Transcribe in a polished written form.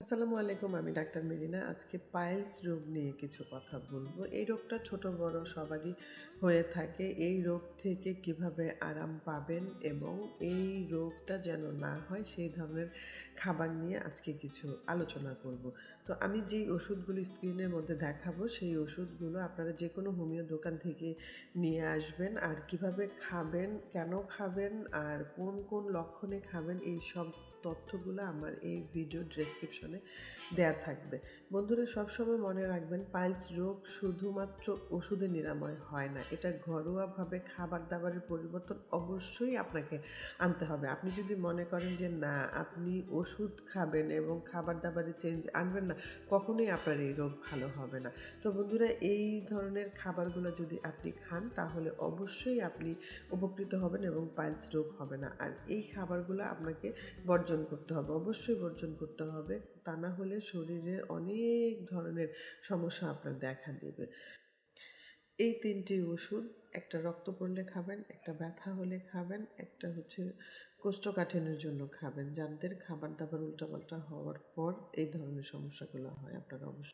আসসালামু আলাইকুম। আমি ডাক্তার মেরিনা। আজকে পাইলস রোগ নিয়ে কিছু কথা বলব। এই রোগটা ছোট বড় সবারই হয়ে থাকে। এই রোগ থেকে কিভাবে আরাম পাবেন এবং এই রোগটা যেন না হয় সেই ধরনের খাবার নিয়ে আজকে কিছু আলোচনা করব। তো আমি যেই ওষুধগুলি স্ক্রিনের মধ্যে দেখাবো সেই ওষুধগুলো আপনারা যেকোনো হোমিও দোকান থেকে নিয়ে আসবেন। আর কিভাবে খাবেন, কেন খাবেন আর কোন লক্ষণে খাবেন এইসব তথ্যগুলো আমার এই ভিডিও ডেসক্রিপশনে দেয়া থাকবে। বন্ধুরা সবসময় মনে রাখবেন পাইলস রোগ শুধুমাত্র ওষুধে নিরাময় হয় না। এটা ঘরোয়াভাবে খাবার-দাবারের পরিবর্তন অবশ্যই আপনাকে আনতে হবে। আপনি যদি মনে করেন যে না আপনি ওষুধ খাবেন এবং খাবার-দাবারে চেঞ্জ আনবেন না, কখনোই আপনার এই রোগ ভালো হবে না। তো বন্ধুরা এই ধরনের খাবারগুলো যদি আপনি খান তাহলে অবশ্যই আপনি উপকৃত হবেন এবং পাইলস রোগ হবে না। আর এই খাবারগুলো আপনাকে বর্জন করতে হবে, অবশ্যই বর্জন করতে হবে। তা না হলে শরীরে অনেক ধরনের সমস্যা আপনার দেখা দেবে। এই ৩ টি ওষুধ, একটা রক্ত পড়লে খাবেন, একটা ব্যথা হলে খাবেন, একটা হচ্ছে কোষ্ঠকাঠিন্যের জন্য খাবেন। যাদের খাবার-দাবার উল্টাপাল্টা হওয়ার পর এই ধরনের সমস্যাগুলো হয় আপনারা অবশ্যই